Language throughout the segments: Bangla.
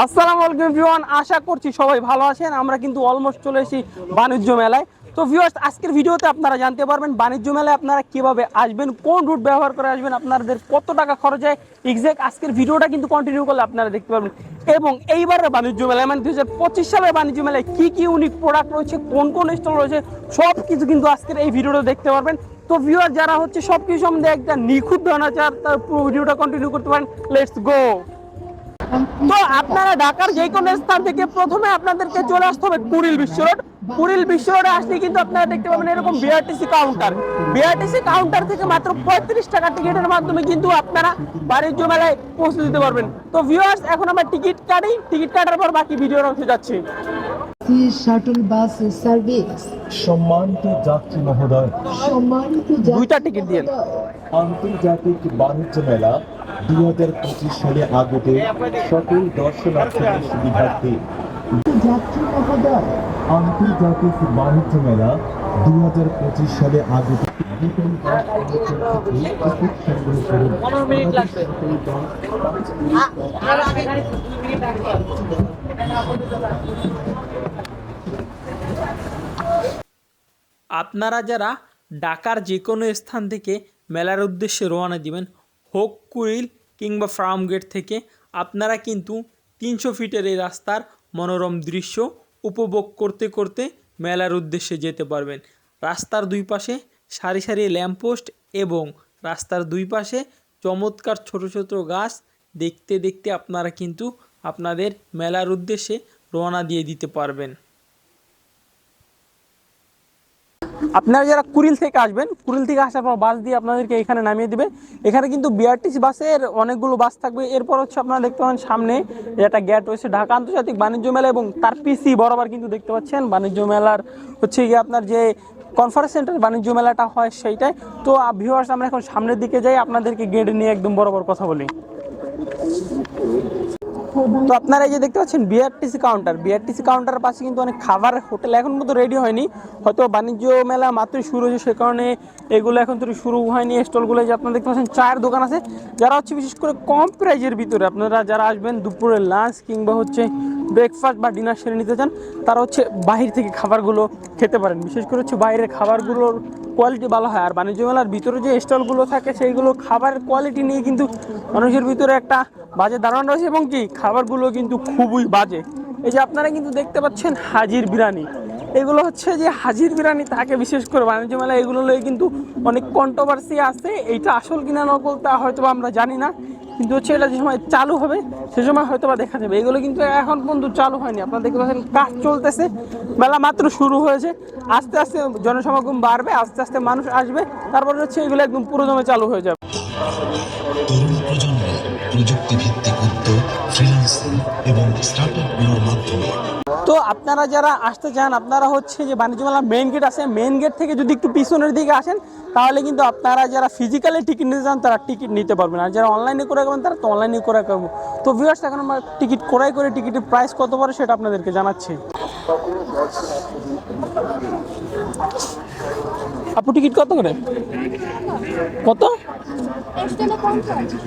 আসসালামু আলাইকুম এভরিওয়ান, আশা করছি সবাই ভালো আছেন। আমরা কিন্তু অলমোস্ট চলে এসেছি বাণিজ্য মেলায়। তো ভিউয়ার্স, আজকের ভিডিওতে আপনারা জানতে পারবেন বাণিজ্য মেলায় আপনারা কিভাবে আসবেন, কোন রুট ব্যবহার করে আসবেন, আপনাদের কত টাকা খরচ হয় এক্সাক্ট আজকের ভিডিওটা কিন্তু কন্টিনিউ করলে আপনারা দেখতে পারবেন। এবং এইবারের বাণিজ্য মেলায় মানে 2025 সালের বাণিজ্য মেলায় কী কী ইউনিক প্রোডাক্ট রয়েছে, কোন কোন স্টল রয়েছে, সব কিছু কিন্তু আজকের এই ভিডিওটা দেখতে পারবেন। তো ভিউয়ার যারা হচ্ছে সব কিছু সম্বন্ধে একটা নিখুঁত ধারণা চান, তার পুরো ভিডিওটা কন্টিনিউ করতে পারেন। Let's go. তো আপনারা ঢাকার যে কোনো স্থান থেকে প্রথমে আপনাদেরকে চলে আসতে হবে কুড়িল বিশ্ব রোড। কুড়িল বিশ্ব রোডে আসলে কিন্তু আপনারা দেখতে পাবেন এরকম বিআরটিসি কাউন্টার। বিআরটিসি কাউন্টার থেকে মাত্র 35 টাকা টিকিটের মাধ্যমে কিন্তু আপনারা বাণিজ্য মেলায় পৌঁছে দিতে পারবেন। তো ভিউয়ার্স, এখন আমরা টিকিট কাটি, টিকিট কাটার পর বাকি ভিডিওর অংশে যাচ্ছি। Shuttle bus service. সম্মানিত যাত্রী মহোদয়, দুইটা টিকিট দিয়ে আন্তর্জাতিক বাণিজ্য মেলা 2025 সালে আগত সকল দর্শনার্থীদের সুবিধার্থে যাত্রী মহোদয়, আন্তর্জাতিক বাণিজ্য মেলা 2025 সালে আগত আপনারা যারা ঢাকার যে কোনো স্থান থেকে মেলার উদ্দেশ্যে রওনা দিবেন, হোক কুড়িল কিংবা ফার্ম গেট থেকে, আপনারা কিন্তু 300 ফিটের এই রাস্তার মনোরম দৃশ্য উপভোগ করতে করতে মেলার উদ্দেশ্যে যেতে পারবেন। রাস্তার দুই পাশে সারি সারি ল্যাম্পপোস্ট এবং রাস্তার দুই পাশে চমৎকার ছোট ছোট গাছ দেখতে দেখতে আপনারা কিন্তু আপনাদের মেলার উদ্দেশ্যে রওনা দিয়ে দিতে পারবেন। আপনারা যারা কুড়িল থেকে আসবেন, কুড়িল থেকে আসার পর বাস দিয়ে আপনাদেরকে এখানে নামিয়ে দিবে। এখানে কিন্তু বিআরটিসি বাসের অনেকগুলো বাস থাকবে। এরপর হচ্ছে আপনারা দেখতে পাবেন সামনে একটা গেট রয়েছে ঢাকা আন্তর্জাতিক বাণিজ্য মেলা, এবং তার পিসি বরাবর কিন্তু দেখতে পাচ্ছেন বাণিজ্য মেলার হচ্ছে গিয়ে আপনার যে কনফারেন্স সেন্টার বাণিজ্য মেলাটা হয় সেইটাই। তো ভিউয়ার্স, আমরা এখন সামনের দিকে যাই, আপনাদেরকে গেট নিয়ে একদম বরাবর কথা বলি। তো আপনারা এই যে দেখতে পাচ্ছেন বিআরটিসি কাউন্টার, বিআরটিসি কাউন্টারের পাশে কিন্তু অনেক খাবারের হোটেল এখন মতো রেডি হয়নি, হয়তো বাণিজ্য মেলা মাত্রই শুরু হয়েছে, সে কারণে এগুলো এখন তো শুরু হয়নি। স্টলগুলো যে আপনারা দেখতে পাচ্ছেন চায়ের দোকান আছে, যারা হচ্ছে বিশেষ করে কম প্রাইজের ভিতরে আপনারা যারা আসবেন দুপুরের লাঞ্চ কিংবা হচ্ছে ব্রেকফাস্ট বা ডিনার সেরে নিতে চান, তারা হচ্ছে বাহির থেকে খাবারগুলো খেতে পারেন। বিশেষ করে হচ্ছে বাইরের খাবারগুলোর কোয়ালিটি ভালো হয়। আর বাণিজ্য মেলার ভিতরে যে স্টলগুলো থাকে সেইগুলো খাবারের কোয়ালিটি নিয়ে কিন্তু মানুষের ভিতরে একটা বাজে ধারণা রয়েছে, এবং কি খাবারগুলো কিন্তু খুবই বাজে। এই যে আপনারা কিন্তু দেখতে পাচ্ছেন হাজির বিরিয়ানি, এগুলো হচ্ছে যে হাজির বিরিয়ানি থাকে বিশেষ করে বাণিজ্য মেলায়, এগুলো নিয়ে কিন্তু অনেক কন্ট্রোভার্সি আছে। এইটা আসল কিনা নকল তা হয়তো আমরা জানি না, কিন্তু হচ্ছে এটা যে সময় চালু হবে সে সময় হয়তো বা দেখা যাবে। এগুলো কিন্তু এখন পর্যন্ত চালু হয়নি। আপনারা দেখতে পাচ্ছেন কাজ চলতেছে, মেলা মাত্র শুরু হয়েছে, আস্তে আস্তে জনসমাগম বাড়বে, আস্তে আস্তে মানুষ আসবে, তারপরে হচ্ছে এগুলো একদম পুরোদমে চালু হয়ে যাবে। তরুণ প্রজন্ম প্রযুক্তি ভিত্তিক উদ্যোগ, ফ্রিল্যান্সিং এবং স্টার্টআপগুলোর মাধ্যমে। তো আপনারা যারা আসতে চান, আপনারা হচ্ছে যে বাণিজ্য মেলা মেইন গেট আছে, মেইন গেট থেকে যদি একটু পিছনের দিকে আসেন, তাহলে কিন্তু আপনারা যারা ফিজিক্যালি টিকিট নিতে চান তারা টিকিট নিতে পারবেন, আর যারা অনলাইনে করে করবেন তারা তো অনলাইনে করে করবো। তো ভিউয়ার্স, এখন আমরা টিকিট ক্রয় করে টিকিটের প্রাইস কত পড়ে সেটা আপনাদেরকে জানাচ্ছি। আপু, টিকিট কত করে? কত?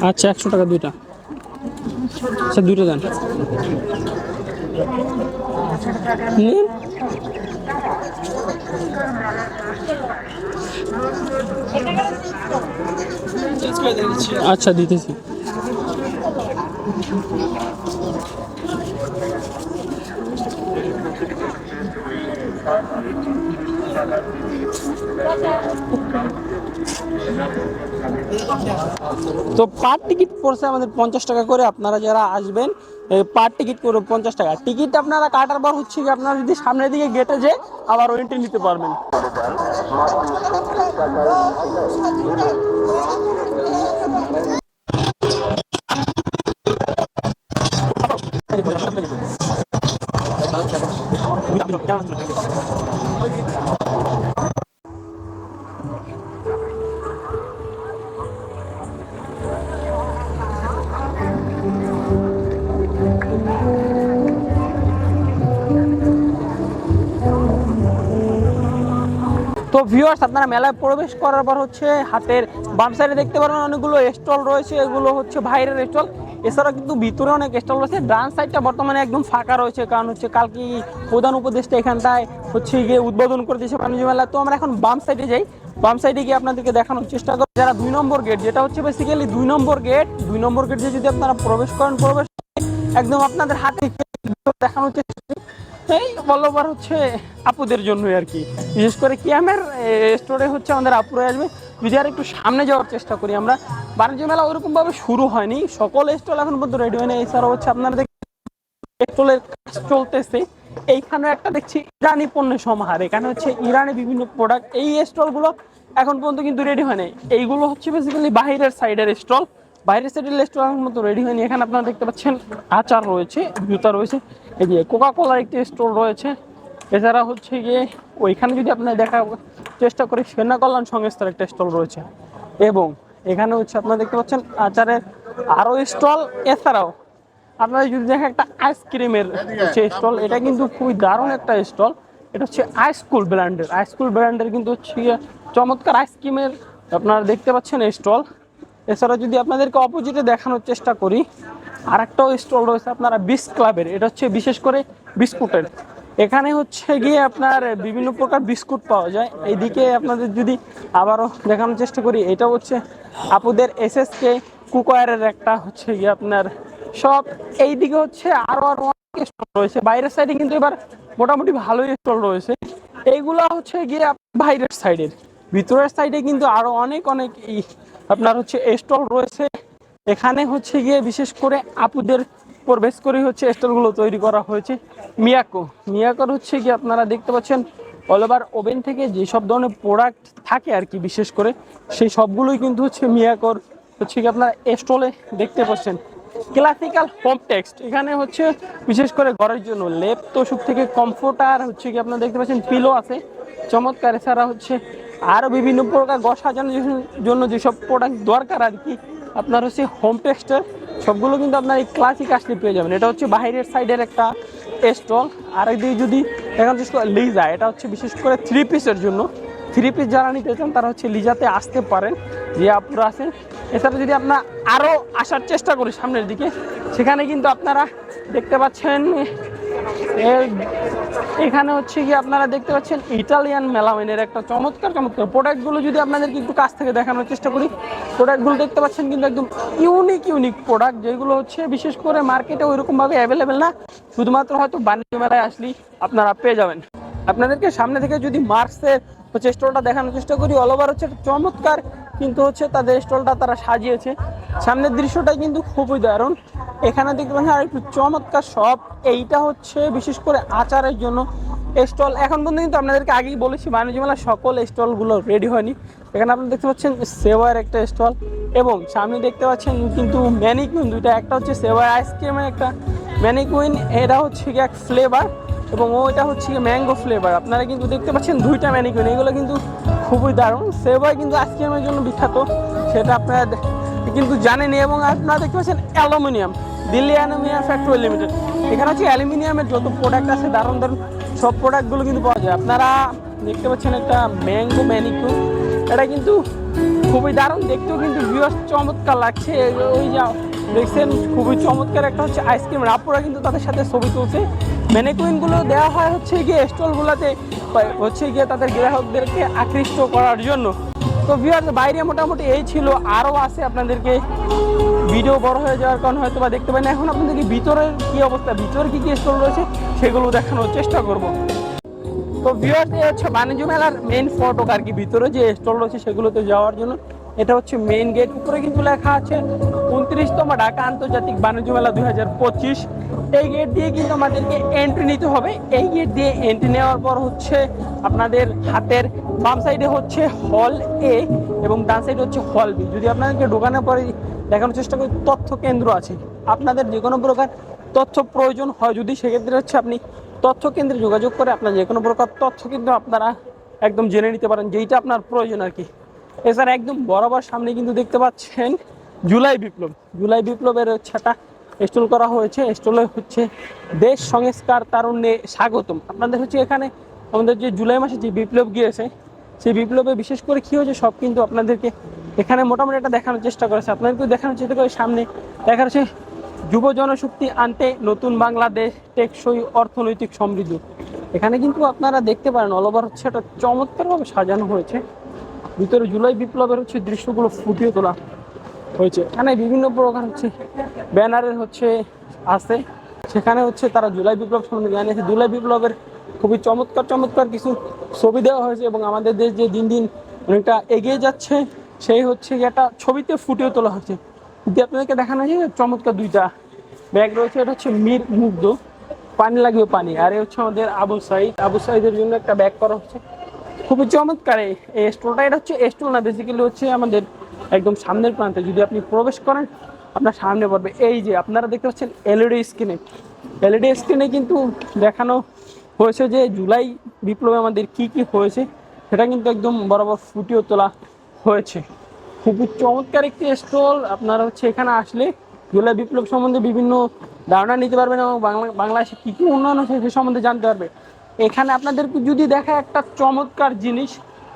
আচ্ছা, 100 টাকা দুইটা। আচ্ছা, দুইটা দেন। আচ্ছা, দিতেছি। তো পার টিকিট পড়ছে আমাদের 50 টাকা করে। আপনারা যারা আসবেন পার টিকিট করে 50 টাকা। টিকিট আপনারা কাটার পর হচ্ছে কি আপনারা যদি সামনের দিকে গেটে যে আবার এন্ট্রি নিতে পারবেন। তো ভিউয়ার্স, আপনারা মেলায় প্রবেশ করার পর হচ্ছে হাতের বাম সাইডে দেখতে পারবেন অনেকগুলো স্টল রয়েছে, এগুলো হচ্ছে বাইরের স্টল। এছাড়াও কিন্তু ভিতরে অনেক স্টল রয়েছে। ডান সাইডটা বর্তমানে একদম ফাঁকা রয়েছে, কারণ হচ্ছে কালকে প্রধান উপদেষ্টা এখানটায় হচ্ছে গিয়ে উদ্বোধন করে দিয়েছে বাণিজ্য মেলা। তো আমরা এখন বাম সাইডে যাই, বাম সাইডে গিয়ে আপনাদেরকে দেখানোর চেষ্টা করি যারা 2 নম্বর গেট, যেটা হচ্ছে বেসিক্যালি 2 নম্বর গেট দিয়ে যদি আপনারা প্রবেশ করেন, প্রবেশ একদম আপনাদের হাতে দেখানোর চেষ্টা করি। এই বলবার হচ্ছে আপুদের জন্যই আর কি, বিশেষ করে কিয়ামের স্টোরে হচ্ছে আমাদের আপুরে আসবে। যদি আর একটু সামনে যাওয়ার চেষ্টা করি আমরা, বাণিজ্য মেলা ওইরকম ভাবে শুরু হয়নি, সকল স্টল এখন পর্যন্ত রেডি হয়নি। এছাড়াও হচ্ছে আপনারা স্টলের কাজ চলতেছে। এইখানে একটা দেখছি ইরানি পণ্যের সমাহার, এখানে হচ্ছে ইরানি বিভিন্ন প্রোডাক্ট। এই স্টলগুলো এখন পর্যন্ত কিন্তু রেডি হয় নাই, এইগুলো হচ্ছে বেসিক্যালি বাইরের সাইডের স্টল, বাইরের সাইডের স্টল এখন পর্যন্ত রেডি হয়নি। এখানে আপনারা দেখতে পাচ্ছেন আচার রয়েছে, জুতা রয়েছে, এই যে কোকা কোলার একটি স্টল রয়েছে। এছাড়া হচ্ছে গিয়ে ওইখানে যদি আপনারা দেখার চেষ্টা করি, সেনা কল্যাণ সংস্থার একটা স্টল রয়েছে, এবং এখানে হচ্ছে আপনারা দেখতে পাচ্ছেন আচারের আরও স্টল। এছাড়াও আপনারা যদি দেখেন একটা আইসক্রিমের হচ্ছে স্টল, এটা কিন্তু খুবই দারুণ একটা স্টল। এটা হচ্ছে আইসকুল ব্র্যান্ডের কিন্তু হচ্ছে চমৎকার আইসক্রিমের আপনারা দেখতে পাচ্ছেন স্টল। এছাড়া যদি আপনাদেরকে অপোজিটে দেখানোর চেষ্টা করি, আর একটাও স্টল রয়েছে আপনারা বিস ক্লাবের, এটা হচ্ছে বিশেষ করে বিস্কুটের। এখানে হচ্ছে গিয়ে আপনার বিভিন্ন প্রকার বিস্কুট পাওয়া যায়। এইদিকে আপনাদের যদি আবারও দেখানোর চেষ্টা করি, এটা হচ্ছে আপুদের এসএসকে কুকওয়্যারের একটা হচ্ছে গিয়ে আপনার সব। এইদিকে হচ্ছে আরো অনেক স্টল রয়েছে, বাইরের সাইডে কিন্তু এবার মোটামুটি ভালোই স্টল রয়েছে। এইগুলা হচ্ছে গিয়ে বাইরের সাইডের, ভিতরের সাইডে কিন্তু আরো অনেক আপনার হচ্ছে স্টল রয়েছে। এখানে হচ্ছে গিয়ে বিশেষ করে আপুদের উপর বেস করে হচ্ছে স্টলগুলো তৈরি করা হয়েছে। মিয়াকোর হচ্ছে গিয়ে আপনারা দেখতে পাচ্ছেন অল ওভার ওভেন থেকে যেসব ধরনের প্রোডাক্ট থাকে আর কি, বিশেষ করে সেই সবগুলোই কিন্তু হচ্ছে মিয়াকোর হচ্ছে কি আপনারা স্টলে দেখতে পাচ্ছেন। ক্লাসিক্যাল হোম টেক্সট, এখানে হচ্ছে বিশেষ করে ঘরের জন্য লেপ তোষক থেকে কমফোর্টার হচ্ছে কি আপনারা দেখতে পাচ্ছেন, পিলো আছে চমৎকার। এছাড়া হচ্ছে আরও বিভিন্ন প্রকার ঘর সাজানোর জন্য যেসব প্রোডাক্ট দরকার আর কি আপনার হচ্ছে হোম টেক্সটের, সবগুলো কিন্তু আপনার এই ক্লাসিক আসলে পেয়ে যাবেন। এটা হচ্ছে বাইরের সাইডের একটা স্টল। আরেকদিকে যদি এখন লিজা, এটা হচ্ছে বিশেষ করে 3 পিসের জন্য, 3 পিস যারা নিতে চান তারা হচ্ছে লিজাতে আসতে পারেন, যে আপুরা আছেন। এছাড়া যদি আপনার আরও আসার চেষ্টা করি সামনের দিকে, সেখানে কিন্তু আপনারা দেখতে পাচ্ছেন এখানে হচ্ছে কি আপনারা দেখতে পাচ্ছেন ইটালিয়ান মেলামাইনের একটা চমৎকার প্রোডাক্টগুলো যদি আপনাদেরকে একটু কাছ থেকে দেখানোর চেষ্টা করি, প্রোডাক্টগুলো দেখতে পাচ্ছেন কিন্তু একদম ইউনিক প্রোডাক্ট, যেগুলো হচ্ছে বিশেষ করে মার্কেটে ওইরকমভাবে অ্যাভেলেবেল না, শুধুমাত্র হয়তো বাণিজ্য মেলায় আসলেই আপনারা পেয়ে যাবেন। আপনাদেরকে সামনে থেকে যদি মার্কসের হচ্ছে স্টলটা দেখানোর চেষ্টা করি, অল ওভার হচ্ছে চমৎকার কিন্তু হচ্ছে তাদের স্টলটা তারা সাজিয়েছে। সামনের দৃশ্যটাই কিন্তু খুবই দারুণ। এখানে দেখতে পাচ্ছেন আর একটু চমৎকার শপ, এইটা হচ্ছে বিশেষ করে আচারের জন্য স্টল। এখন পর্যন্ত কিন্তু আপনাদেরকে আগেই বলেছি বাণিজ্য মেলার সকল স্টলগুলো রেডি হয়নি। এখানে আপনারা দেখতে পাচ্ছেন সেওয়ার একটা স্টল, এবং সামনে দেখতে পাচ্ছেন কিন্তু ম্যানিকুইন দুইটা, একটা হচ্ছে সেওয়ার আইসক্রিমের একটা ম্যানিকুইন, এটা হচ্ছে কি এক ফ্লেভার, এবং ওইটা হচ্ছে ম্যাঙ্গো ফ্লেভার। আপনারা কিন্তু দেখতে পাচ্ছেন দুইটা ম্যানিকুইন, এগুলো কিন্তু খুবই দারুণ। সেভাই কিন্তু আইসক্রিমের জন্য বিখ্যাত, সেটা আপনারা কিন্তু জানেন। এবং আপনারা দেখতে পাচ্ছেন aluminium, Delhi aluminium factory limited, এখানে হচ্ছে অ্যালুমিনিয়ামের যত প্রোডাক্ট আছে দারুণ সব প্রোডাক্টগুলো কিন্তু পাওয়া যায়। আপনারা দেখতে পাচ্ছেন একটা ম্যাঙ্গো ম্যানিকুইন, এটা কিন্তু খুবই দারুণ, দেখতেও কিন্তু ভিউয়ার্স চমৎকার লাগছে। ওই যা দেখছেন খুবই চমৎকার একটা হচ্ছে আইসক্রিম, আপুরা কিন্তু তাদের সাথে ছবি তুলছে। ম্যানিকুইনগুলো দেওয়া হয় হচ্ছে গিয়ে স্টলগুলোতে হচ্ছে গিয়ে তাদের গ্রাহকদেরকে আকৃষ্ট করার জন্য। তো ভিউয়ার্স বাইরে মোটামুটি এই ছিল, আরও আছে, আপনাদেরকে ভিডিও বড় হয়ে যাওয়ার কারণে হয়তো বা দেখতে পাই না। এখন আপনাদেরকে ভিতরের কী অবস্থা, ভিতরে কী স্টল রয়েছে সেগুলো দেখানোর চেষ্টা করব। তো ভিউয়ার্স এই হচ্ছে বাণিজ্য মেলার মেইন ফটক আর কি, ভিতরে যে স্টল রয়েছে সেগুলোতে যাওয়ার জন্য এটা হচ্ছে মেইন গেট। উপরে কিন্তু লেখা আছে 29তম ঢাকা আন্তর্জাতিক বাণিজ্য মেলা 2025। এই গেট দিয়ে কিন্তু আমাদেরকে এন্ট্রি নিতে হবে। এই গেট দিয়ে এন্ট্রি নেওয়ার পর হচ্ছে আপনাদের হাতের বাম সাইডে হচ্ছে হল এ এবং ডান সাইডে হচ্ছে হল বি। যদি আপনাদেরকে ঢোকানোর পরে দেখানোর চেষ্টা করি, তথ্য কেন্দ্র আছে। আপনাদের যে কোনো প্রকার তথ্য প্রয়োজন হয় যদি, সেক্ষেত্রে হচ্ছে আপনি তথ্য কেন্দ্রে যোগাযোগ করে আপনার যে কোনো প্রকার তথ্য কিন্তু আপনারা একদম জেনে নিতে পারেন, যেইটা আপনার প্রয়োজন আর কি। এছাড়া একদম বরাবর সামনে কিন্তু দেখতে পাচ্ছেন জুলাই বিপ্লবের হচ্ছে একটা স্টল করা হয়েছে। স্টলে হচ্ছে দেশ সংস্কার তারুণ্যে স্বাগতম। আপনাদের হচ্ছে এখানে আমাদের যে জুলাই মাসে যে বিপ্লব গিয়েছে, সেই বিপ্লবে বিশেষ করে কী হয়েছে সব কিন্তু আপনাদেরকে এখানে মোটামুটি একটা দেখানোর চেষ্টা করেছে। আপনাদেরকেও দেখানোর চেষ্টা করে সামনে দেখা যাচ্ছে যুব জনশক্তি আনতে নতুন বাংলাদেশ টেকসই অর্থনৈতিক সমৃদ্ধ। এখানে কিন্তু আপনারা দেখতে পারেন অল ওভার হচ্ছে এটা চমৎকারভাবে সাজানো হয়েছে। ভিতরে জুলাই বিপ্লবের হচ্ছে দৃশ্যগুলো ফুটিয়ে তোলা হয়েছে। এখানে বিভিন্ন প্রকার হচ্ছে ব্যানারের হচ্ছে আছে, সেখানে হচ্ছে তারা জুলাই বিপ্লব সম্বন্ধে জানিয়েছে। জুলাই বিপ্লবের খুবই চমৎকার চমৎকার কিছু ছবি দেওয়া হয়েছে এবং আমাদের দেশ যে দিন দিন অনেকটা এগিয়ে যাচ্ছে সেই হচ্ছে একটা ছবিতে ফুটিয়ে তোলা হয়েছে। যদি আপনাদেরকে দেখানো যায় চমৎকার দুইটা ব্যাগ রয়েছে, এটা হচ্ছে মীর মুগ্ধ পানি লাগবে পানি, আর এ হচ্ছে আমাদের আবু সাইদ। আবু সাইদের জন্য একটা ব্যাগ করা হচ্ছে, খুবই চমৎকার। এই স্টলটা এটা হচ্ছে স্টল না, বেসিক্যালি হচ্ছে আমাদের একদম সামনের প্রান্তে। যদি আপনি প্রবেশ করেন আপনার সামনে পড়বে এই যে আপনারা দেখতে পাচ্ছেন এলইডি স্ক্রিনে কিন্তু দেখানো হয়েছে যে জুলাই বিপ্লবে আমাদের কি কি হয়েছে সেটা কিন্তু একদম বরাবর ফুটিয়ে তোলা হয়েছে। খুবই চমৎকার একটি স্টল। আপনারা হচ্ছে এখানে আসলে জুলাই বিপ্লব সম্বন্ধে বিভিন্ন ধারণা নিতে পারবেন এবং বাংলাদেশে কী কী উন্নয়ন হয়েছে সে সম্বন্ধে জানতে পারবে। এখানে আপনাদেরকে যদি দেখা একটা চমৎকার জিনিস,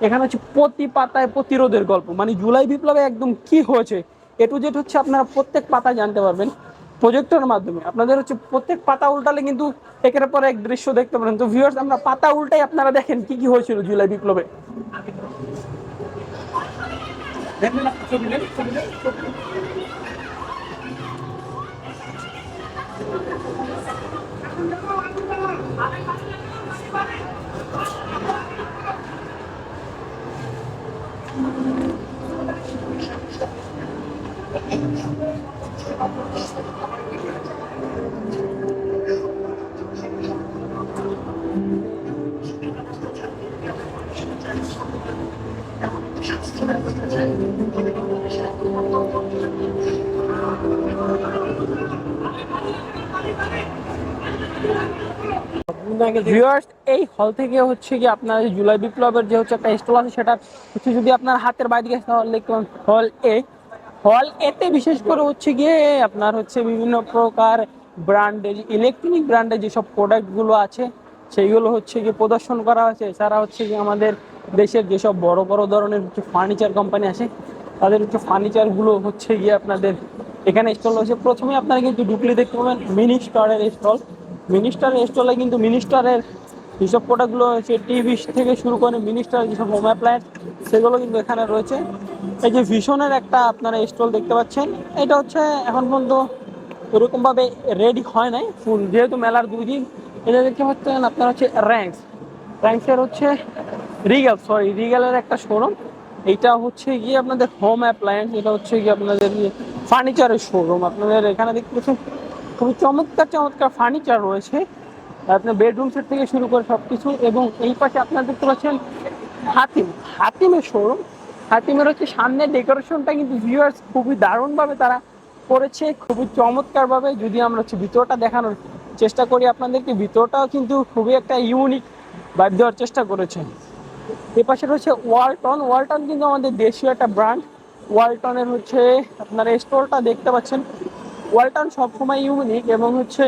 এখানে হচ্ছে প্রতি পাতায় প্রতিরোধের গল্প, মানে জুলাই বিপ্লবে একদম কি হয়েছে এ টু জেড হচ্ছে আপনারা প্রত্যেক পাতায় জানতে পারবেন প্রজেক্টরের মাধ্যমে। আপনাদের হচ্ছে প্রত্যেক পাতা উল্টালে কিন্তু একের পর এক দৃশ্য দেখতে পারেন। তো ভিউয়ার্স, আমরা পাতা উল্টাই আপনারা দেখেন কি কি হয়েছিল জুলাই বিপ্লবে। ভিউয়ার্স, এই হল থেকে হচ্ছে কি আপনার জুলাই বিপ্লবের যে হচ্ছে একটা স্টল আছে সেটা হচ্ছে যদি আপনার হাতের বাইরে দিকে হল এতে বিশেষ করে হচ্ছে গিয়ে আপনার হচ্ছে বিভিন্ন প্রকার ব্র্যান্ডের ইলেকট্রনিক ব্র্যান্ডের যেসব প্রোডাক্টগুলো আছে সেইগুলো হচ্ছে গিয়ে প্রদর্শন করা হয়েছে। এছাড়া হচ্ছে গিয়ে আমাদের দেশের যেসব বড় বড় ধরনের হচ্ছে ফার্নিচার কোম্পানি আছে তাদের হচ্ছে ফার্নিচারগুলো হচ্ছে গিয়ে আপনাদের এখানে স্টল রয়েছে। প্রথমে আপনারা কিন্তু ঢুকলে দেখতে পাবেন মিনিস্টারের স্টল। মিনিস্টারের স্টলে কিন্তু মিনিস্টারের যেসব প্রোডাক্টগুলো হচ্ছে টিভি থেকে শুরু করে মিনিস্টার যেসব হোম অ্যাপ্লায়েন্স সেগুলো কিন্তু এখানে রয়েছে। এই যে ভিশনের একটা আপনারা স্টল দেখতে পাচ্ছেন, এটা হচ্ছে এখন পর্যন্ত ওরকমভাবে রেডি হয় নাই ফুল, যেহেতু মেলার 2 দিন। এটা দেখতে পাচ্ছেন আপনার হচ্ছে র্যাঙ্কসের হচ্ছে রিগেলের একটা শোরুম। এইটা হচ্ছে গিয়ে আপনাদের হোম অ্যাপ্লায়েন্স, এটা হচ্ছে গিয়ে আপনাদের ফার্নিচারের শোরুম। আপনাদের এখানে দেখতে পাচ্ছেন খুবই চমৎকার চমৎকার ফার্নিচার রয়েছে, আপনার বেডরুম সেট থেকে শুরু করে সব কিছু। এবং এই পাশে আপনারা দেখতে পাচ্ছেন হাতিমের শোরুম। হাতিমের হচ্ছে সামনের ডেকোরেশনটা কিন্তু ভিউয়ার্স খুবই দারুণভাবে তারা করেছে, খুবই চমৎকারভাবে। যদি আমরা হচ্ছে ভিতরটা দেখানোর চেষ্টা করি আপনাদেরকে, ভিতরটাও কিন্তু খুবই একটা ইউনিক ভাইব দেওয়ার চেষ্টা করেছে। এ পাশে রয়েছে ওয়ালটন কিন্তু আমাদের দেশীয় একটা ব্র্যান্ড। ওয়ালটনের হচ্ছে আপনার স্টোরটা দেখতে পাচ্ছেন। ওয়ালটন সবসময় ইউনিক এবং হচ্ছে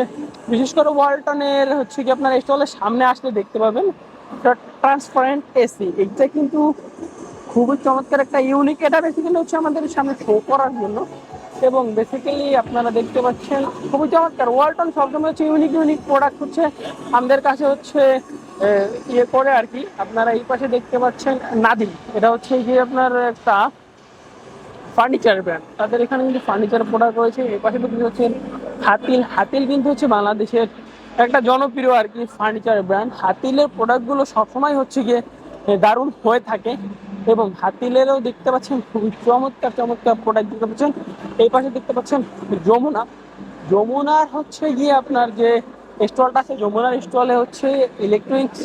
বিশেষ করে ওয়ালটনের হচ্ছে কি আপনার স্টলের সামনে আসলে দেখতে পাবেন ট্রান্সপারেন্ট এসি। এটা কিন্তু খুবই চমৎকার একটা ইউনিক, এটা বেসিক্যালি হচ্ছে আমাদের সামনে শো করার জন্য। এবং বেসিক্যালি আপনারা দেখতে পাচ্ছেন খুবই চমৎকার। ওয়ালটন সবসময় হচ্ছে ইউনিক প্রোডাক্ট হচ্ছে আমাদের কাছে হচ্ছে ইয়ে করে আর কি। আপনারা এই পাশে দেখতে পাচ্ছেন নাদিম, এটা হচ্ছে এই যে আপনার একটা ফার্নিচার ব্র্যান্ড, তাদের এখানে কিন্তু ফার্নিচার প্রোডাক্ট রয়েছে। এই পাশে দেখতে পাচ্ছেন হাতিল কিন্তু হচ্ছে বাংলাদেশের একটা জনপ্রিয় আর কি ফার্নিচার ব্র্যান্ড। হাতিলের প্রোডাক্টগুলো সবসময় হচ্ছে গিয়ে দারুণ হয়ে থাকে এবং হাতিলেরও দেখতে পাচ্ছেন খুবই চমৎকার প্রোডাক্ট দেখতে পাচ্ছেন। এই পাশে দেখতে পাচ্ছেন যমুনার হচ্ছে গিয়ে আপনার যে স্টলটা আছে, যমুনার স্টলে হচ্ছে ইলেকট্রনিক্স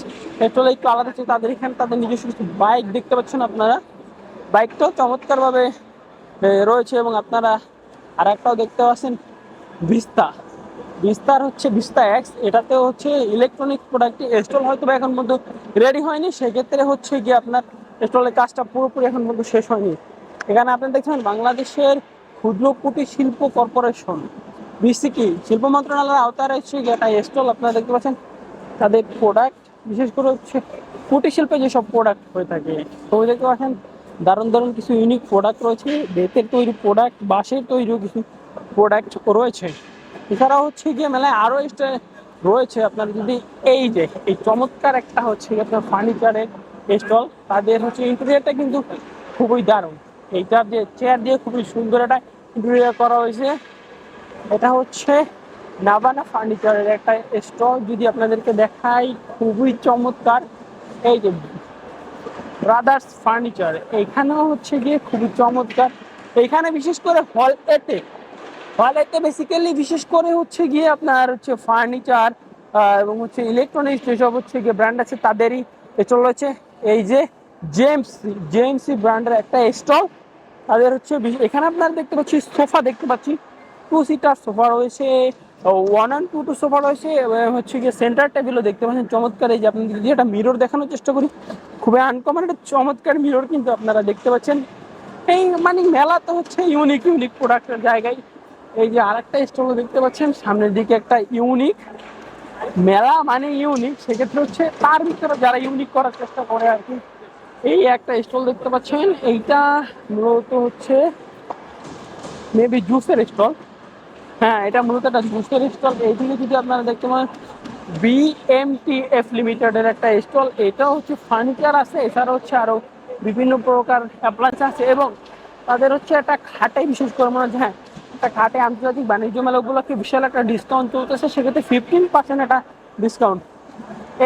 স্টলে একটু আলাদা আছে। তাদের এখানে তাদের নিজস্ব কিছু বাইক দেখতে পাচ্ছেন আপনারা, বাইকটাও চমৎকারভাবে রয়েছে। এবং আপনারা আর একটাও দেখতে পাচ্ছেন বিস্তার হচ্ছে বিস্তা এক্স, এটাতেও হচ্ছে ইলেকট্রনিক প্রোডাক্ট স্টল হয়তো বা এখন পর্যন্ত রেডি হয়নি, সেক্ষেত্রে হচ্ছে গিয়ে আপনার স্টলের কাজটা পুরোপুরি এখন পর্যন্ত শেষ হয়নি। এখানে আপনি দেখছেন বাংলাদেশের ক্ষুদ্র কুটির শিল্প কর্পোরেশন বিসিকি শিল্প মন্ত্রণালয়ের আওতায় রয়েছে একটা স্টল। আপনারা দেখতে পাচ্ছেন তাদের প্রোডাক্ট বিশেষ করে হচ্ছে কুটির শিল্পে যেসব প্রোডাক্ট হয়ে থাকে, তো দেখতে পাচ্ছেন দারুণ কিছু ইউনিক প্রোডাক্ট রয়েছে। বেতের তৈরি প্রোডাক্ট, বাঁশের তৈরিও কিছু প্রোডাক্ট রয়েছে। এছাড়াও হচ্ছে গিয়ে মেলায় আরো রয়েছে আপনার যদি এই যে এই চমৎকার একটা হচ্ছে গিয়ে আপনার ফার্নিচারের স্টল, তাদের হচ্ছে ইন্টেরিয়রটা কিন্তু খুবই দারুণ। এইটার যে চেয়ার দিয়ে খুবই সুন্দর একটা ইন্টেরিয়র করা হয়েছে। এটা হচ্ছে নাভানা ফার্নিচারের একটা স্টল, যদি আপনাদেরকে দেখাই খুবই চমৎকার। এই যে ব্রাদার্স ফার্নিচার, এখানেও হচ্ছে গিয়ে খুবই চমৎকার। এখানে বিশেষ করে হলেতে বেসিক্যালি বিশেষ করে হচ্ছে গিয়ে আপনার হচ্ছে ফার্নিচার এবং হচ্ছে ইলেকট্রনিক্স যেসব হচ্ছে গিয়ে ব্র্যান্ড আছে তাদেরই স্টল রয়েছে। এই যে জেএমসি ব্র্যান্ডের একটা স্টল, তাদের হচ্ছে এখানে আপনার দেখতে পাচ্ছি সোফা দেখতে পাচ্ছি, 2 সিটার সোফা রয়েছে, 1 and 2 সোফা রয়েছে, হচ্ছে গিয়ে সেন্টার টেবিলও দেখতে পাচ্ছেন চমৎকার। এই যে আপনাদের যদি একটা মিরর দেখানোর চেষ্টা করি, খুবই আনকমন একটা চমৎকার মিরর কিন্তু আপনারা দেখতে পাচ্ছেন। এই মানে মেলা তো হচ্ছে ইউনিক প্রোডাক্টের জায়গায়। এই যে আরেকটা স্টল দেখতে পাচ্ছেন সামনের দিকে, একটা ইউনিক মেলা মানে ইউনিক, সেক্ষেত্রে হচ্ছে তার ভিতরে যারা ইউনিক করার চেষ্টা করে আর কি। এই একটা স্টল দেখতে পাচ্ছেন, এইটা মূলত হচ্ছে মেবি জুসের স্টল। হ্যাঁ, এটা মূলত একটা জুসের স্টল। এইদিকে যদি আপনারা দেখতে পান BMTF লিমিটেডের একটা স্টল, এটা হচ্ছে ফার্নিচার আছে, এছাড়া হচ্ছে আরো বিভিন্ন প্রকার অ্যাপ্লায়েন্স আছে এবং তাদের হচ্ছে একটা খাটে বিশেষ করে মনে হচ্ছে, হ্যাঁ একটা খাটে আন্তর্জাতিক বাণিজ্য মেলাগুলোকে বিশাল একটা ডিসকাউন্ট চলতেছে, সেক্ষেত্রে 15% একটা ডিসকাউন্ট।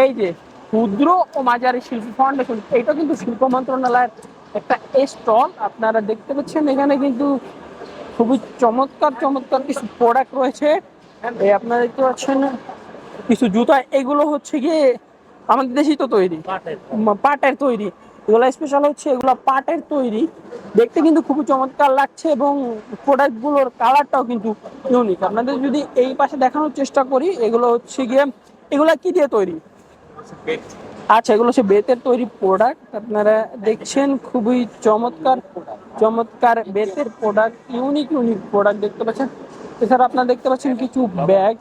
এই যে ক্ষুদ্র ও মাঝারি শিল্প ফাউন্ডেশন, এটা কিন্তু শিল্প মন্ত্রণালয়ের একটা স্টল আপনারা দেখতে পাচ্ছেন। এখানে কিন্তু খুবই চমৎকার কিছু প্রোডাক্ট রয়েছে। এই আপনারা দেখতে পাচ্ছেন কিছু জুতা, এগুলো হচ্ছে গিয়ে আমাদের দেশেই তো তৈরি, পাটের তৈরি। এগুলো স্পেশাল হচ্ছে এগুলো পাটের তৈরি, দেখতে কিন্তু খুবই চমৎকার লাগছে এবং প্রোডাক্টগুলোর কালারটাও কিন্তু ইউনিক। আপনাদের যদি এই পাশে দেখানোর চেষ্টা করি, এগুলো হচ্ছে গিয়ে এগুলা কি দিয়ে তৈরি? আচ্ছা, এগুলো হচ্ছে বেতের তৈরি প্রোডাক্ট। আপনারা দেখছেন খুবই চমৎকার বেতের প্রোডাক্ট, ইউনিক প্রোডাক্ট দেখতে পাচ্ছেন। এছাড়া আপনারা দেখতে পাচ্ছেন কিছু ব্যাগ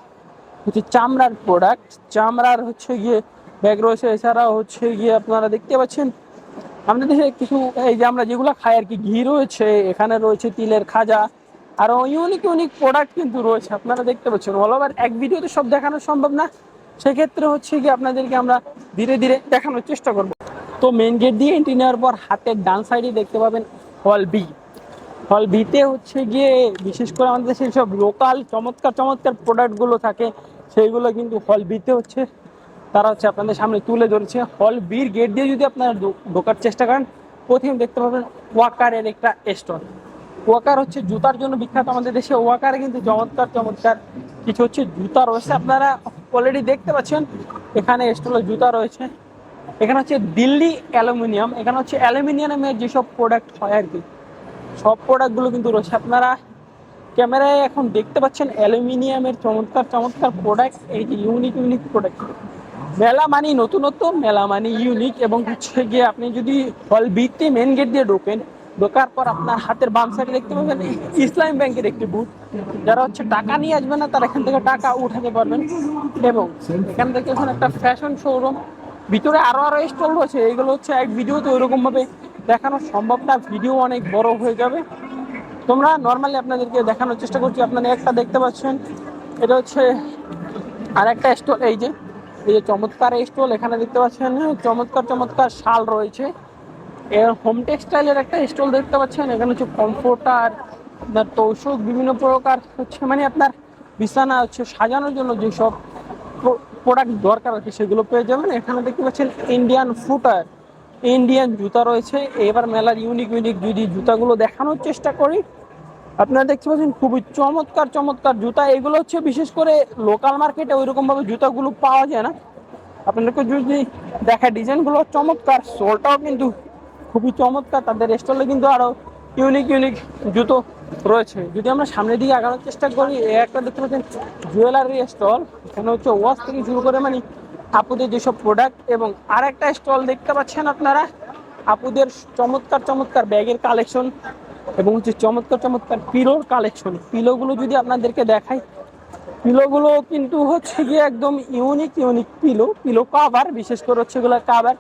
হচ্ছে চামড়ার প্রোডাক্ট, চামড়ার হচ্ছে গিয়ে ব্যাগ রয়েছে। এছাড়া হচ্ছে গিয়ে আপনারা দেখতে পাচ্ছেন আমাদের দেশে কিছু এই যে আমরা যেগুলো খাই আর কি, ঘি রয়েছে, এখানে রয়েছে তিলের খাজা, আরো ইউনিক প্রোডাক্ট কিন্তু রয়েছে আপনারা দেখতে পাচ্ছেন। অল ওভার এক ভিডিওতে সব দেখানো সম্ভব না, সেক্ষেত্রে হচ্ছে কি আপনাদেরকে আমরা ধীরে দেখানোর চেষ্টা করব। তো মেন গেট দিয়ে এন্ট্রি নেওয়ার পর হাতের ডান সাইডে দেখতে পাবেন হল বিতে হচ্ছে গিয়ে বিশেষ করে আমাদের দেশে সব লোকাল চমৎকার প্রোডাক্টগুলো থাকে, সেইগুলো কিন্তু হল বিতে হচ্ছে তারা হচ্ছে আপনাদের সামনে তুলে ধরেছে। হল বির গেট দিয়ে যদি আপনারা ঢোকার চেষ্টা করেন, প্রথমে দেখতে পাবেন ওয়াকারের একটা স্টল। ওয়াকার হচ্ছে জুতার জন্য বিখ্যাত আমাদের দেশে। ওয়াকারে কিন্তু চমৎকার কিছু হচ্ছে জুতা রয়েছে, আপনারা অলরেডি দেখতে পাচ্ছেন এখানে স্টলে জুতা রয়েছে। এখানে হচ্ছে দিল্লি অ্যালুমিনিয়াম, এখানে হচ্ছে অ্যালুমিনিয়ামের যেসব প্রোডাক্ট হয় আর কি, সব প্রোডাক্টগুলো কিন্তু রয়েছে। আপনারা ক্যামেরায় এখন দেখতে পাচ্ছেন অ্যালুমিনিয়ামের চমৎকার প্রোডাক্ট। এই যে ইউনিক প্রোডাক্ট, মেলা মানে নতুনত্ব, মেলা মানে ইউনিক। এবং হচ্ছে গিয়ে আপনি যদি হল বিতে মেন গেট দিয়ে ঢোকার পর আপনার হাতের বাম সাইডে দেখতে পাবেন ইসলামী ব্যাংকের একটি বুথ। যারা হচ্ছে টাকা নিয়ে আসবে না, তারা এখান থেকে টাকা উঠাতে পারবেন। এবং এখানে দেখতে পাচ্ছেন একটা ফ্যাশন শোরুম, ভিতরে আরো স্টল রয়েছে। এইগুলো হচ্ছে এক ভিডিওতে ওইরকম ভাবে দেখানো সম্ভব না, ভিডিও অনেক বড় হয়ে যাবে। তোমরা নর্মালি আপনাদেরকে দেখানোর চেষ্টা করছি। আপনারা একটা দেখতে পাচ্ছেন, এটা হচ্ছে আর একটা স্টল। এই যে চমৎকার স্টল, এখানে দেখতে পাচ্ছেন চমৎকার শাল রয়েছে। এর হোম টেক্সটাইলের একটা স্টল দেখতে পাচ্ছেন। এখানে হচ্ছে কমফোর্টার, আপনার তোষক, বিভিন্ন প্রকার হচ্ছে মানে আপনার বিছানা হচ্ছে সাজানোর জন্য যেসব প্রোডাক্ট দরকার আছে সেগুলো পেয়ে যাবেন। এখানে দেখতে পাচ্ছেন ইন্ডিয়ান জুতা রয়েছে। এবার মেলার ইউনিক যদি জুতাগুলো দেখানোর চেষ্টা করি, আপনারা দেখতে পাচ্ছেন খুবই চমৎকার জুতা। এগুলো হচ্ছে বিশেষ করে লোকাল মার্কেটে ওইরকম ভাবে জুতাগুলো পাওয়া যায় না। আপনাদেরকে যদি দেখা ডিজাইনগুলো চমৎকার, সোলটাও কিন্তু খুবই চমৎকার। তাদের স্টলে কিন্তু আরো ইউনিক জুতো রয়েছে। যদি আমরা সামনের দিকে আগানোর চেষ্টা করি, একটা দেখতে পাচ্ছেন জুয়েলারি স্টল। এখানে হচ্ছে ওয়াচ থেকে শুরু করে মানে আপুদের যেসব প্রোডাক্ট, এবং আর একটা স্টল দেখতে পাচ্ছেন আপনারা আপুদের চমৎকার ব্যাগের কালেকশন এবং হচ্ছে চমৎকার পিলোর কালেকশন। পিলোগুলো যদি আপনাদেরকে দেখাই, পিলোগুলো কিন্তু হচ্ছে গিয়ে একদম ইউনিক পিলো কাভার, বিশেষ করে হচ্ছে এগুলো কাভার।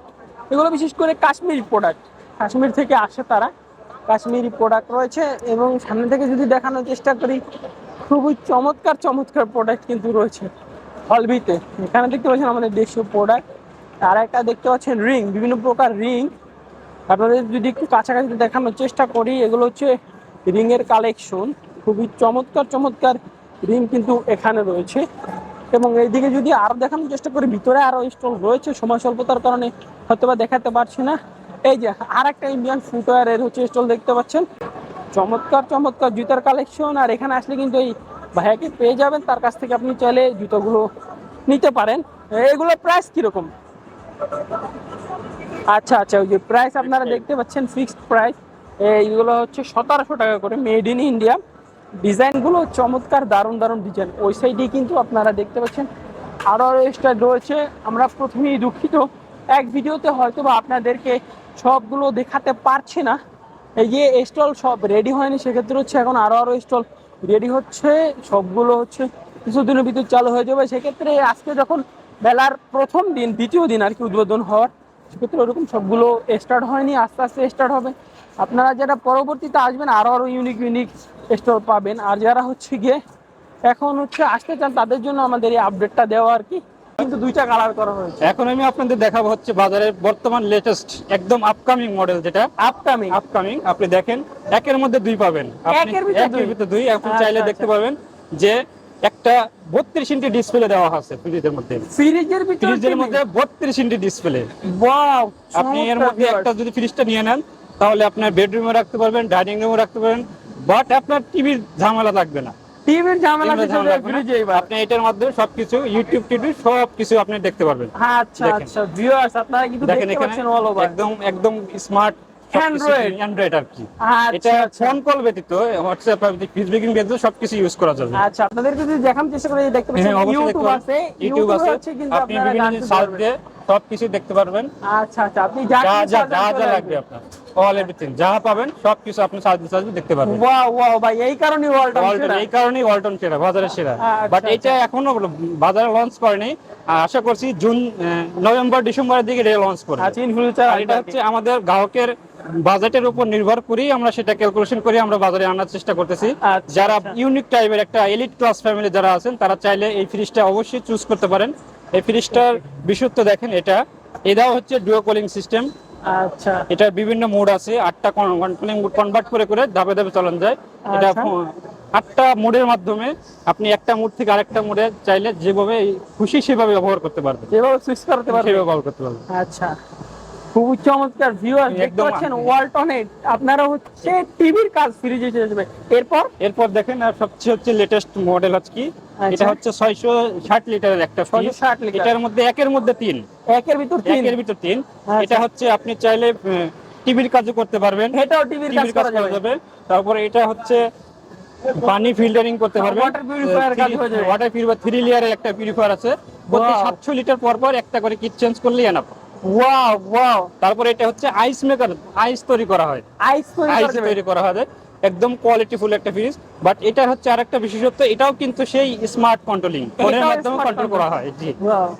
এগুলো বিশেষ করে কাশ্মীরি প্রোডাক্ট, কাশ্মীর থেকে আসে তারা, কাশ্মীরি প্রোডাক্ট রয়েছে। এবং সামনে থেকে যদি দেখানোর চেষ্টা করি, খুবই চমৎকার চমৎকার প্রোডাক্ট কিন্তু রয়েছে হলবিতে। এখানে দেখতে পাচ্ছেন আমাদের দেশীয় প্রোডাক্ট, আর একটা দেখতে পাচ্ছেন রিং, বিভিন্ন প্রকার রিং। আপনাদের যদি একটু কাছাকাছি দেখানোর চেষ্টা করি, এগুলো হচ্ছে রিং এর কালেকশন। খুবই চমৎকার চমৎকার রিং কিন্তু এখানে রয়েছে। এবং এইদিকে যদি আরো দেখানোর চেষ্টা করি, ভিতরে আরো স্টল রয়েছে, সময় স্বল্পতার কারণে হয়তোবা দেখাতে পারছি না। এই যে আর একটা ইন্ডিয়ান ফুটওয়্যার এর হচ্ছে স্টল দেখতে পাচ্ছেন, চমৎকার চমৎকার জুতার কালেকশন। আর এখানে আসলে কিন্তু এই ভাইয়াকে পেয়ে যাবেন, তার কাছ থেকে আপনি চাইলে জুতোগুলো নিতে পারেন। এগুলো প্রাইস কিরকম? আচ্ছা আচ্ছা, ওই যে প্রাইস আপনারা দেখতে পাচ্ছেন, ফিক্সড প্রাইস। এইগুলো হচ্ছে 1700 টাকা করে, মেড ইন ইন্ডিয়া। ডিজাইনগুলো চমৎকার, দারুণ দারুণ ডিজাইন। ওই সাইডে কিন্তু আপনারা দেখতে পাচ্ছেন আরও স্টাইল রয়েছে। আমরা প্রথমেই দুঃখিত, এক ভিডিওতে হয়তো বা আপনাদেরকে সবগুলো দেখাতে পারছি না। এই যে স্টল সব রেডি হয়নি, সেক্ষেত্রে হচ্ছে এখন আরও স্টল রেডি হচ্ছে, সবগুলো হচ্ছে কিছুদিনের ভিতর চালু হয়ে যাবে। সেক্ষেত্রে আজকে যখন মেলার প্রথম দিন, দ্বিতীয় দিন আর কি উদ্বোধন হওয়ার, সেক্ষেত্রে ওরকম সবগুলো স্টার্ট হয়নি, আস্তে আস্তে স্টার্ট হবে। আপনারা যারা পরবর্তীতে আসবেন আরও ইউনিক ইউনিক স্টল পাবেন। আর যারা হচ্ছে গিয়ে এখন হচ্ছে আসতে চান, তাদের জন্য আমাদের এই আপডেটটা দেওয়া আর কি। কিন্তু দুইটা কালার করা হয়েছে। এখন আমি আপনাদের দেখাবো হচ্ছে বাজারের বর্তমান লেটেস্ট একদম আপকামিং মডেল, যেটা আপকামিং আপনি দেখেন একের মধ্যে দুই পাবেন, একের ভিতরে দুই। আপনি চাইলে দেখতে পাবেন যে একটা 32 ইঞ্চি ডিসপ্লে দেওয়া আছে ফ্রিজের মধ্যে। ফ্রিজের মধ্যে 32 ইঞ্চি ডিসপ্লে। ওয়াও! আপনি এর মধ্যে একটা যদি ফ্রিজটা নিয়ে নেন, তাহলে আপনার বেডরুমে রাখতে পারবেন, ডাইনিং রুমে রাখতে পারবেন, বাট আপনার টিভির ঝামেলা থাকবে না। টিভির ঝামেলা ফ্রিজে আপনি এটার মাধ্যমে সবকিছু ইউটিউব টিভি সবকিছু আপনি দেখতে পারবেন। আচ্ছা আচ্ছা, ভিউয়ার্স আপনারা কিন্তু দেখতে পাচ্ছেন অল ওভার, একদম স্মার্ট অ্যান্ড্রয়েড আর কি। এটা ফোন কল ব্যতীত হোয়াটসঅ্যাপ ফেসবুকিং ব্যতীত সবকিছু ইউজ করা যাবে। আচ্ছা, আপনাদের যদি দেখানোর চেষ্টা করি, দেখতে পাচ্ছেন ইউটিউব আছে, কিন্তু আপনি বিভিন্ন সার্চ দিয়ে সবকিছু দেখতে পারবেন। আচ্ছা আচ্ছা, আপনি যা লাগবে আপনার অল এভরিথিং যা পাবেন সবকিছু আপনি সার্চ দিয়ে দেখতে পারবেন। ওয়াও ওয়াও ভাই, এই কারণেই ওয়ালটন সেরা, বাজারের সেরা। বাট এটা এখনো বাজারে লঞ্চ করেনি, আশা করছি জুন, নভেম্বর, ডিসেম্বরের দিকে এটা লঞ্চ করবে। আচ্ছা, ইন ফিউচার। এটা হচ্ছে আমাদের গ্রাহকের বাজেটের উপর নির্ভর করেই আমরা সেটা ক্যালকুলেশন করে আমরা বাজারে আনার চেষ্টা করতেছি। যারা ইউনিক টাইপের একটা এলিট ক্লাস ফ্যামিলি যারা আছেন, তারা চাইলে এই ফ্রিজটা অবশ্যই চুজ করতে পারেন। এই ফ্রিজটার বিশুদ্ধ দেখেন, এটাও হচ্ছে ডুও কুলিং সিস্টেম। আচ্ছা, এটা বিভিন্ন মোড আছে, 8টা কুলিং মোড কনভার্ট করে ধাপে ধাপে চালানো যায়। এটা 8টা মোডের মাধ্যমে আপনি একটা মোড থেকে আরেকটা মোডে চাইলে যেভাবে খুশি সেভাবে ব্যবহার করতে পারবেন, যেভাবে সুইচ করতে পারবেন, সেভাবে ব্যবহার করতে পারবেন। আচ্ছা, খুব চমৎকার। ভিউয়ার্স দেখতে পাচ্ছেন ওয়ালটনে আপনারা হচ্ছে টিভির কাজ ফ্রিজে যাবে। এরপর দেখেন আর সবচেয়ে হচ্ছে লেটেস্ট মডেল হচ্ছে কি, এটা হচ্ছে 660 লিটারের একটা ফ্রিজ। এটার মধ্যে একের ভিতর তিন। এটা হচ্ছে আপনি চাইলে টিভির কাজও করতে পারবেন, এটাও টিভির কাজ করা যাবে। তারপরে এটা হচ্ছে পানি ফিল্টারিং করতে পারবেন, ওয়াটার পিউরিফায়ার কাজ হয়ে যাবে। ওয়াটার পিউরিফায়ার 3 লেয়ারের একটা পিউরিফায়ার আছে, প্রতি 700 লিটার পর একটা করে কিট চেঞ্জ করলেই এনাফ। Wow wow! তারপরে এটা হচ্ছে আইস মেকার, আইস তৈরি করা হয়, একদম কোয়ালিটিফুল একটা ফ্রিজ। বাট এটা হচ্ছে আরেকটা বিশেষত্ব, এটাও কিন্তু সেই স্মার্ট কন্ট্রোলিং, ফোনের মাধ্যমে কন্ট্রোল করা হয়। জি,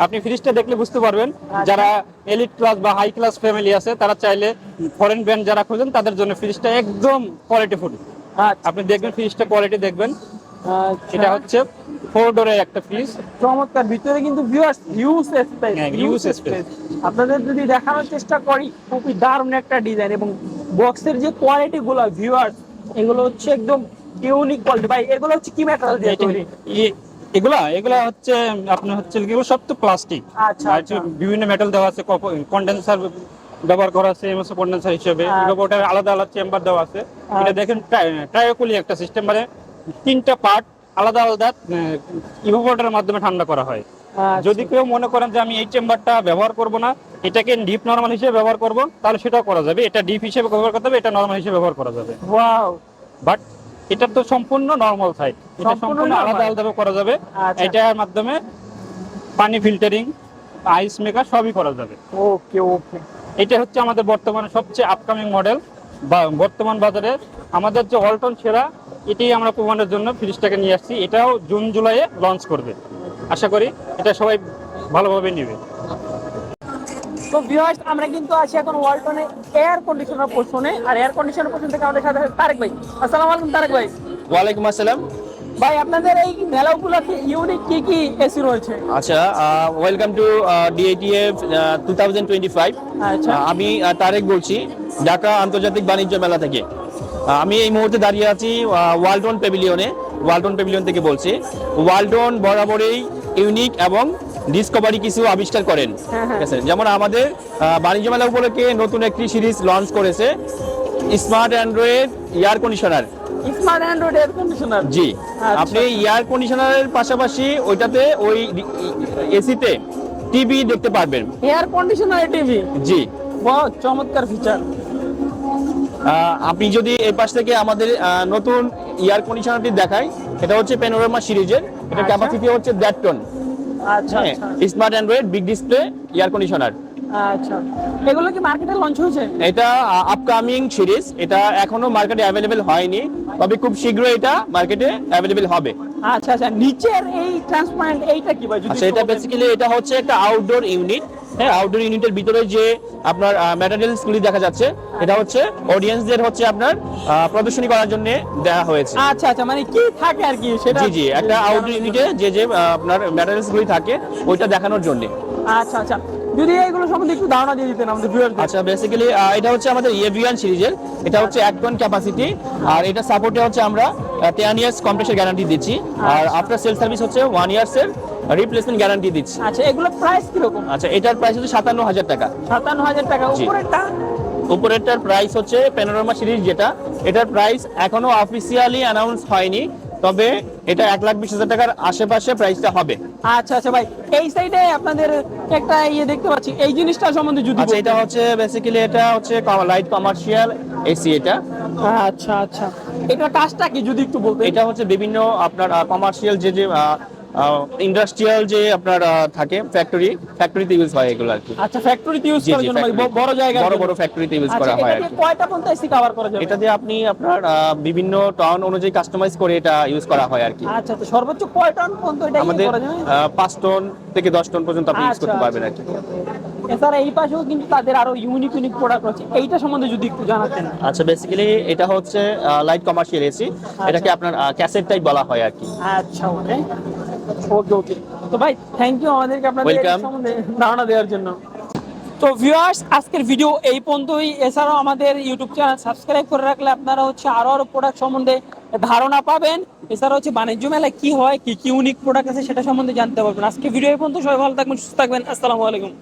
আপনি ফ্রিজটা দেখলে বুঝতে পারবেন। যারা এলিট ক্লাস বা হাই ক্লাস ফ্যামিলি আছে, তারা চাইলে ফরেন ব্র্যান্ড যারা খুঁজেন, তাদের জন্য ফ্রিজটা একদম কোয়ালিটিফুল। আপনি দেখবেন ফ্রিজটা কোয়ালিটি দেখবেন। এটা হচ্ছে 4 ডোরের একটা ফ্রিজ, চমৎকার। ভিতরে কিন্তু ভিউয়ার্স হিউজ স্পেস। আপনাদের যদি দেখানোর চেষ্টা করি, খুবই দারুণ একটা ডিজাইন এবং বক্সের যে কোয়ালিটি গুলো ভিউয়ার্স, এগুলো হচ্ছে একদম ইউনিক কোয়ালিটি। ভাই, এগুলো হচ্ছে কি ম্যাটেরিয়াল দিয়ে তৈরি? এগুলা হচ্ছে আপনার হচ্ছে এগুলো সব তো প্লাস্টিক। আচ্ছা, বিভিন্ন মেটাল দেওয়া আছে, কন্ডেন্সার ব্যবহার করা আছে এমএসও কন্ডেন্সার হিসেবে। ইভাপোরেটর আলাদা আলাদা চেম্বার দেওয়া আছে। এটা দেখেন ট্রায়োকুলি একটা সিস্টেম, মানে 3টা পার্ট আলাদা আলাদা ইভাপোরেটরের মাধ্যমে ঠান্ডা করা হয়। যদি কেউ মনে করেন যে আমি এই চেম্বারটা ব্যবহার করব না, এটাকে ডিপ নরমাল হিসেবে ব্যবহার করব, তাহলে সেটাও করা যাবে। এটা ডিপ হিসেবে ব্যবহার করতে হবে, এটা নরমাল হিসেবে ব্যবহার করা যাবে। ওয়াও! বাট এটা তো সম্পূর্ণ নরমাল সাইড, এটা সম্পূর্ণ আলাদা আলাদা করা যাবে। এটার মাধ্যমে পানি ফিল্টারিং, আইস মেকার সবই করা যাবে। ওকে ওকে, এটা হচ্ছে আমাদের বর্তমানে সবচেয়ে আপকামিং মডেল। বর্তমান বাজারে আমাদের যে ওয়ালটন সেরা, এটাই আমরা প্রমাণের জন্য ফ্রিজটাকে নিয়ে আসছি। এটাও জুন জুলাইয়ে লঞ্চ করবে, আশা করি এটা সবাই ভালোভাবে নেবে। তো ভিউয়ার্স, আমরা কিন্তু আছি এখন ওয়ালটনে এয়ার কন্ডিশনার পোর্শনে। আর এয়ার কন্ডিশনার পোর্শন থেকে আমাদের সাথে তারেক ভাই। আসসালামু আলাইকুম তারেক ভাই। ওয়ালাইকুম আসসালাম। ভাই আপনাদের এই মেলাগুলোতে ইউনিক কি কি এসি রয়েছে? আচ্ছা, ওয়েলকাম টু ডিএটিএফ 2025। আচ্ছা। আমি তারেক বলছি ঢাকা আন্তর্জাতিক বাণিজ্য মেলা থেকে। আমি এই মুহূর্তে দাঁড়িয়ে আছি ওয়ালটন প্যাভিলিয়ন থেকে বলছি। ওয়ালটন বরাবরই ইউনিক এবং ডিসকভারি কিছু আবিষ্কার করেন, ঠিক আছে? যেমন আমাদের বাণিজ্য মেলা উপলক্ষে নতুন একটি সিরিজ লঞ্চ করেছে, smart Android air conditioner. Smart Android air conditioner. জি, আচ্ছা। আপনি এয়ার কন্ডিশনারের পাশাপাশি ওইটাতে ওই এসিতে টিভি দেখতে পারবেন। Air conditioner TV. জি, বহুত চমৎকার ফিচার। আপনি যদি এই পাশ থেকে আমাদের নতুন এয়ার কন্ডিশনারটি দেখাই, এটা হচ্ছে প্যানোরামা সিরিজের। এটা আচ্ছা। ক্যাপাসিটি হচ্ছে 1.5 টন। আচ্ছা আচ্ছা smart Android big display air conditioner. আচ্ছা। এগুলো কি মার্কেটে লঞ্চ হয়েছে? এটা আপকামিং সিরিজ, এটা এখনো মার্কেটে অ্যাভেলেবেল হয়নি, তবে খুব শীঘ্রই এটা মার্কেটে অ্যাভেলেবেল হবে। আচ্ছা আচ্ছা। নিচের এই ট্রান্সপারেন্ট এইটা কি ভাই? যদি আচ্ছা, এটা বেসিক্যালি এটা হচ্ছে একটা আউটডোর ইউনিট। হ্যাঁ, আউটডোর ইউনিটের ভিতরে যে আপনার ম্যাটেরিয়ালস গুলি দেখা যাচ্ছে, এটা হচ্ছে অডিয়েন্সদের হচ্ছে আপনার প্রদর্শনী করার জন্য দেওয়া হয়েছে। আচ্ছা আচ্ছা, মানে কি থাকে আর কি সেটা? জি জি, একটা আউটডোর ইউনিটে যে যে আপনার ম্যাটেরিয়ালস গুলি থাকে ওইটা দেখানোর জন্য। আচ্ছা আচ্ছা, যদি এইগুলো সম্বন্ধে একটু ধারণা দিয়ে দিতেন আমাদের ভিউয়ারদের। আচ্ছা, বেসিক্যালি এটা হচ্ছে আমাদের এভিয়ান সিরিজের। এটা হচ্ছে 1 টন ক্যাপাসিটি, আর এটা সাপোর্টে হচ্ছে আমরা 10 ইয়ার্স কম্প্রেসর গ্যারান্টি দিচ্ছি, আর আফটার সেল সার্ভিস হচ্ছে 1 ইয়ার্স এর রিপ্লেসমেন্ট গ্যারান্টি দিচ্ছি। আচ্ছা, এগুলো প্রাইস কিরকম? আচ্ছা, এটার প্রাইস হচ্ছে 57,000 টাকা। 57,000 টাকা। জি। উপরেরটা? উপরেরটার প্রাইস হচ্ছে প্যানোরামা সিরিজ যেটা, এটার প্রাইস এখনো অফিসিয়ালি অ্যানাউন্স হয়নি, তবে এটা 1,20,000 টাকার আশেপাশে প্রাইসটা হবে। আচ্ছা আচ্ছা ভাই, এই সাইডে আপনাদের একটা ইয়ে দেখতে পাচ্ছি, এই জিনিসটা সম্বন্ধে যদি আচ্ছা, বলতেন। এটা হচ্ছে বেসিক্যালি এটা হচ্ছে লাইট কমার্শিয়াল এসি। এটা আচ্ছা আচ্ছা, এটা কাজটা কি যদি একটু বলতেন? এটা হচ্ছে বিভিন্ন আপনার কমার্শিয়াল যে যে ইন্ডাস্ট্রিয়াল যে আপনার থাকে ফ্যাক্টরিতে ইউজ হয় এগুলো আর কি। আচ্ছা, ফ্যাক্টরিতে ইউজ জি, করার জি, জন্য মানে factory। বড় জায়গায় বড় বড় ফ্যাক্টরিতে ইউজ করা হয় আর এটা কি। কয়টা পর্যন্ত এসি কভার করা যাবে? এটা দিয়ে আপনি আপনার বিভিন্ন টন অনুযায়ী কাস্টমাইজ করে এটা ইউজ করা হয় আর কি। আচ্ছা, তো সর্বোচ্চ কয় টন পর্যন্ত এটা ইউজ আমাদের করা যাবে? 5 টন থেকে 10 টন পর্যন্ত আপনি ইউজ করতে পারবেন আর কি। এছাড়া এই পাশেও কিন্তু তাদের আরো ইউনিক প্রোডাক্ট আছে, এইটা সম্বন্ধে যদি একটু জানাতেন। আচ্ছা, বেসিক্যালি এটা হচ্ছে লাইট কমার্শিয়াল এসি, এটাকে আপনার ক্যাসেট টাইপ বলা হয় আর কি। আচ্ছা, ওকে ওকে ওকে। তো ভাই, থ্যাংক ইউ আমাদেরকে আপনাদের এই Welcome. সম্বন্ধে ধারণা দেওয়ার জন্য। তো ভিউয়ার্স, আজকের ভিডিও এই পর্যন্তই। এছাড়াও আমাদের ইউটিউব চ্যানেল সাবস্ক্রাইব করে রাখলে আপনারা হচ্ছে আরো প্রোডাক্ট সম্বন্ধে ধারণা পাবেন। এছাড়া হচ্ছে বাণিজ্য মেলায় কি হয়, কি কি ইউনিক প্রোডাক্ট আছে সেটা সম্বন্ধে জানতে পারবেন। আজকে ভিডিও এই পর্যন্ত। সবাই ভালো থাকবেন, সুস্থ থাকবেন। আসসালামু আলাইকুম।